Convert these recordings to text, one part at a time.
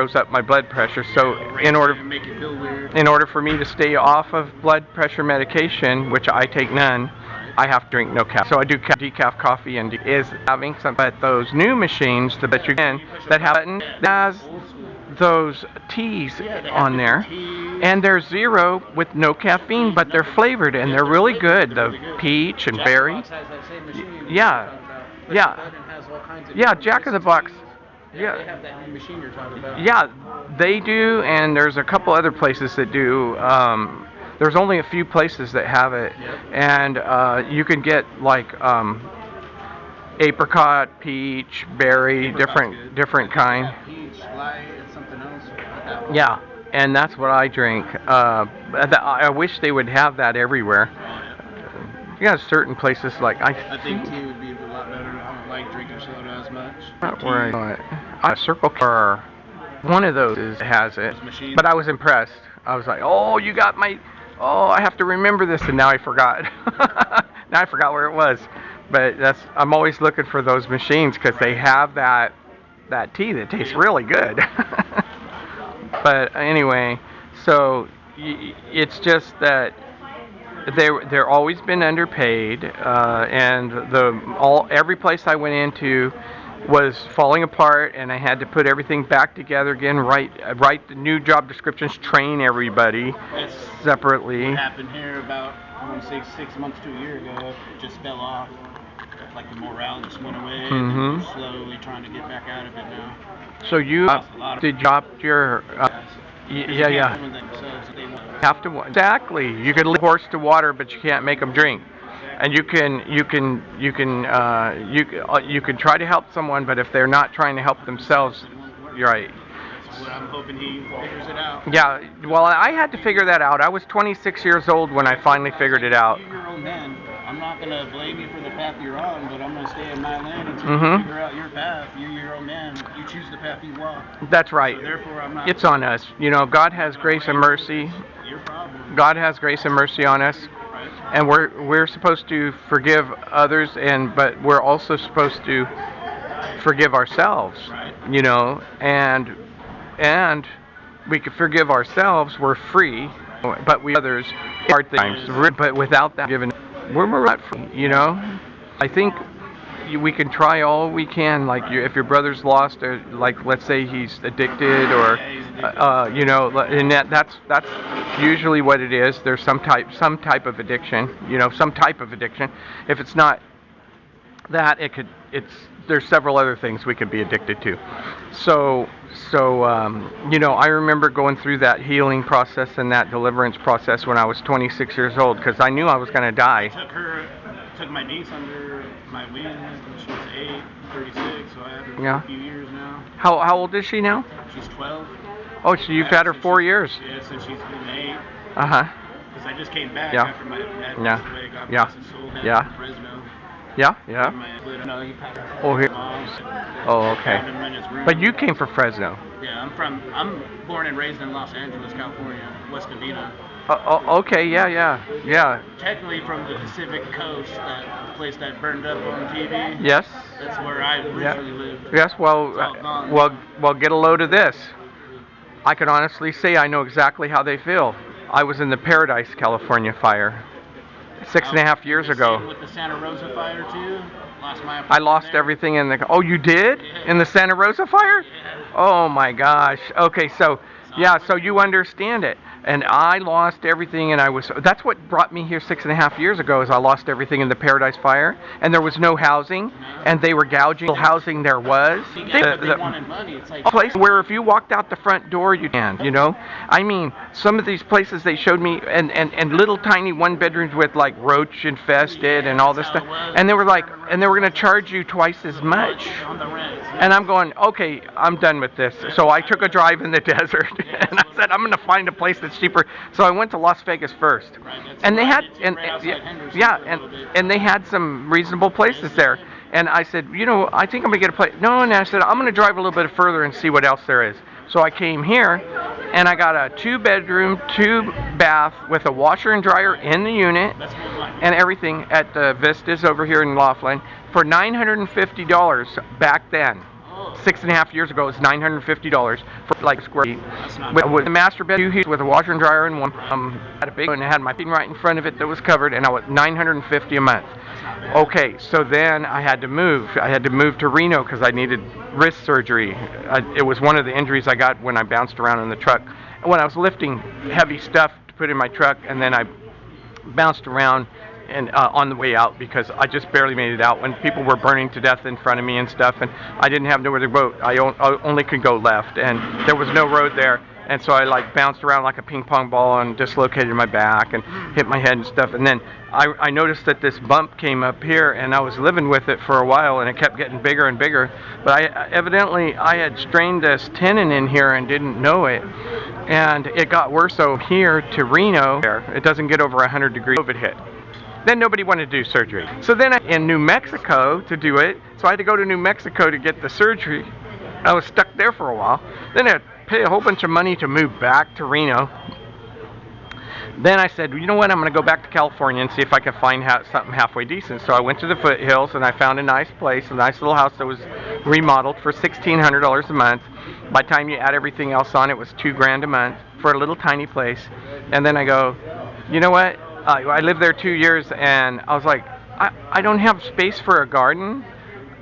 throws up my blood pressure. So in order for me to stay off of blood pressure medication, which I take none, I have to drink no caffeine. So I do decaf coffee and is having some. But those new machines that you can that have button that has those teas on there, and they're zero with no caffeine, but they're flavored and they're really good. The peach and berry. Yeah, yeah, Jack in the Box. Yeah. They have that new machine you're talking about. Yeah, they do, and there's a couple other places that do. There's only a few places that have it, and you can get like apricot, peach, berry, different kind. Peach, light, and something else. Yeah, and that's what I drink. I wish they would have that everywhere. You got certain places like I think tea would be a lot better. I don't like drinking soda as much. Not where I got it. Circle Car, one of those has it. But I was impressed. I was like, oh, you got my. Oh, I have to remember this, and now I forgot. Now I forgot where it was. But I'm always looking for those machines because they have that tea that tastes really good. But anyway, so it's just that they're always been underpaid, and every place I went into was falling apart, and I had to put everything back together again, write the new job descriptions, train everybody separately. What happened here about, I want to say 6 months to a year ago, it just fell off. Like the morale just went away, and we're slowly trying to get back out of it now. So you did drop your... Yeah. Have to exactly. You can lead a horse to water, but you can't make them drink. And you can try to help someone, but if they're not trying to help themselves, you're right. Well, I'm hoping he figures it out. Yeah. Well, I had to figure that out. I was 26 years old when I finally figured it out. You're your own man. I'm not going to blame you for the path you're on, but I'm going to stay in my lane until you figure out your path. You're your own man. You choose the path you walk. That's right. So therefore, I'm not. It's on us. You know, God has grace and mercy. Your problem. God has grace and mercy on us, and we're supposed to forgive others, but we're also supposed to forgive ourselves. Right. You know, and we can forgive ourselves. We're free, but we others hard times. But without that given. We're not free, you know. I think we can try all we can. Like if your brother's lost, or like let's say he's addicted, or you know, and that's usually what it is. There's some type of addiction, you know, some type of addiction. If it's not that, there's several other things we could be addicted to. So you know, I remember going through that healing process and that deliverance process when I was 26 years old, because I knew I was going to die. Took my niece under my wing when she was 36, so I had her for a few years now. How old is she now? She's 12. Oh, so you've had her 4 years. Yeah, since she's been 8. Uh-huh. Because I just came back after my dad passed away. God bless his soul. Yeah. Fresno. Yeah. Oh, here. Oh, okay. But you came from Fresno. Yeah, I'm born and raised in Los Angeles, California, West Covina. Okay, yeah. Technically from the Pacific Coast, that place that burned up on TV. Yes. That's where I originally lived. Yes, well, get a load of this. I can honestly say I know exactly how they feel. I was in the Paradise, California fire 6.5 years ago. With the Santa Rosa fire too. I lost everything in the. Oh, you did? Yeah. In the Santa Rosa fire? Yeah. Oh my gosh. Okay, so you understand it. And I lost everything, and that's what brought me here 6.5 years ago, is I lost everything in the Paradise Fire, and there was no housing, and they were gouging the housing there was. They wanted money. It's like a place where if you walked out the front door, you can, you know? I mean, some of these places they showed me, and little tiny one bedrooms with like roach infested and all this stuff, and they were going to charge you twice as much. And I'm going, okay, I'm done with this. So I took a drive in the desert, and I said, I'm going to find a place that's cheaper. So I went to Las Vegas first, and they had, and they had some reasonable places there. And I said, you know, I think I'm going to get a place. No, and I said, I'm going to drive a little bit further and see what else there is. So I came here, and I got a 2-bedroom, 2-bath with a washer and dryer in the unit, and everything at the Vistas over here in Laughlin for $950 back then. 6.5 years ago, it was $950 for like square feet. That's not With a master bedroom with a washer and dryer in one. Had a big one and had my feet right in front of it that was covered, and I was $950 a month. Okay, so then I had to move. I had to move to Reno because I needed wrist surgery. It was one of the injuries I got when I bounced around in the truck. When I was lifting heavy stuff to put in my truck, and then I bounced around and on the way out because I just barely made it out when people were burning to death in front of me and stuff, and I didn't have nowhere to go. I only could go left, and there was no road there. And so I like bounced around like a ping pong ball and dislocated my back and hit my head and stuff. And then I noticed that this bump came up here, and I was living with it for a while, and it kept getting bigger and bigger. But evidently I had strained this tendon in here and didn't know it. And it got worse. So here to Reno, it doesn't get over 100 degrees. COVID hit. Then nobody wanted to do surgery. So then in New Mexico to do it, so I had to go to New Mexico to get the surgery. I was stuck there for a while. Then I had to pay a whole bunch of money to move back to Reno. Then I said, you know what, I'm going to go back to California and see if I can find something halfway decent. So I went to the foothills and I found a nice place, a nice little house that was remodeled for $1,600 a month. By the time you add everything else on, it was $2,000 a month for a little tiny place. And then I go, you know what, I lived there 2 years, and I was like, I don't have space for a garden.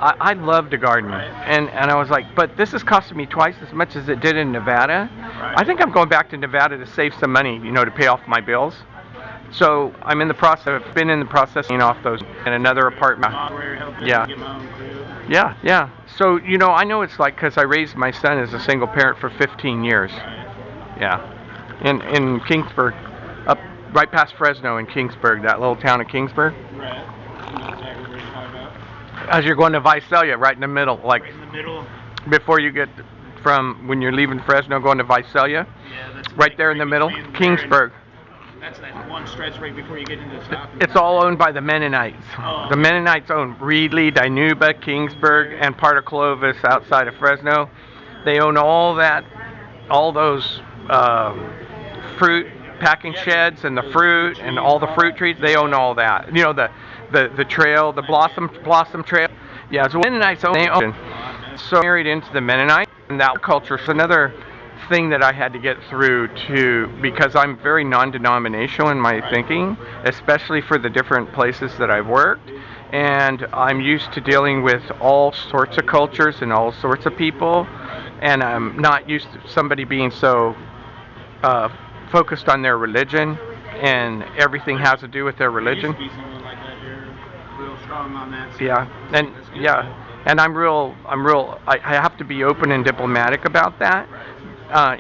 I love to garden, and I was like, but this is costing me twice as much as it did in Nevada. I think I'm going back to Nevada to save some money, to pay off my bills. So I'm in the process. I've been in the process of paying off those in another apartment. Yeah. So I know it's like, because I raised my son as a single parent for 15 years. Yeah, in Kingsburg, up right past Fresno in Kingsburg, that little town of Kingsburg. Right. As you're going to Visalia, right in the middle, like right in the middle. Before you get from when you're leaving Fresno going to Visalia. Yeah, that's right there in the middle, Kingsburg. That's that one stretch right before you get into the top. It's all owned by the Mennonites. Oh. The Mennonites own Reedley, Dinuba, Kingsburg, and part of Clovis outside of Fresno. They own all those fruit packing sheds and the fruit and all the fruit trees. They own all that. The trail, the Blossom Trail. Yeah, so Mennonites own. So married into the Mennonite, and that culture is another thing that I had to get through because I'm very non-denominational in my thinking, especially for the different places that I've worked. And I'm used to dealing with all sorts of cultures and all sorts of people, and I'm not used to somebody being so focused on their religion, and everything has to do with their religion. And I have to be open and diplomatic about that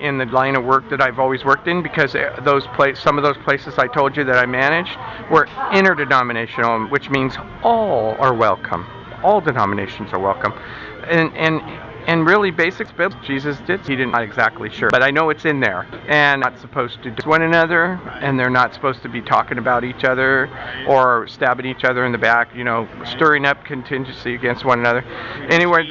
in the line of work that I've always worked in, because some of those places I told you that I managed were interdenominational, which means all are welcome. All denominations are welcome. And really basic biblical, Jesus did. He didn't, not exactly sure, but I know it's in there. And not supposed to do one another, and they're not supposed to be talking about each other or stabbing each other in the back, stirring up contingency against one another. Anyway,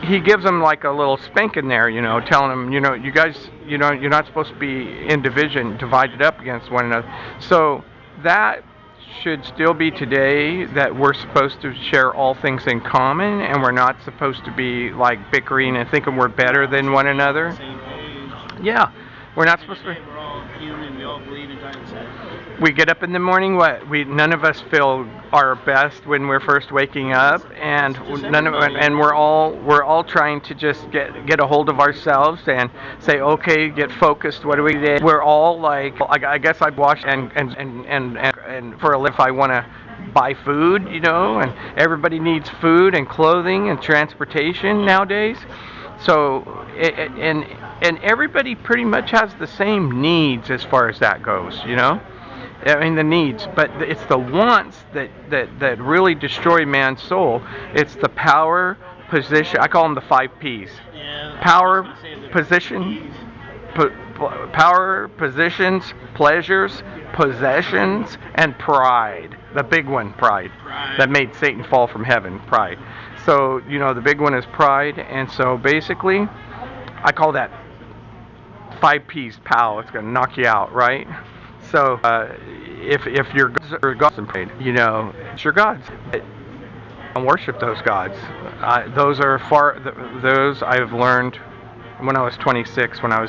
he gives them like a little spank in there, telling them, you guys, you're not supposed to be in division, divided up against one another. So that should still be today, that we're supposed to share all things in common, and we're not supposed to be like bickering and thinking we're better than one another. Yeah, we're not supposed to. We're all human. We all believe in time. We get up in the morning. None of us feel our best when we're first waking up, and we're all trying to just get a hold of ourselves and say, okay, get focused. What do we do? We're all like, I guess I've washed and for a lift I want to buy food, and everybody needs food and clothing and transportation nowadays. So and everybody pretty much has the same needs as far as that goes, the needs, but it's the wants that really destroy man's soul. It's the power, position. I call them the 5 P's. Yeah, power, position, power, positions, pleasures, possessions, and pride. The big one, pride. That made Satan fall from heaven, pride. So, the big one is pride, and so basically, I call that 5 P's, pal. It's going to knock you out, right? So, if your gods are God's and prayed, it's your gods. and worship those gods. Those are those I've learned when I was 26, when I was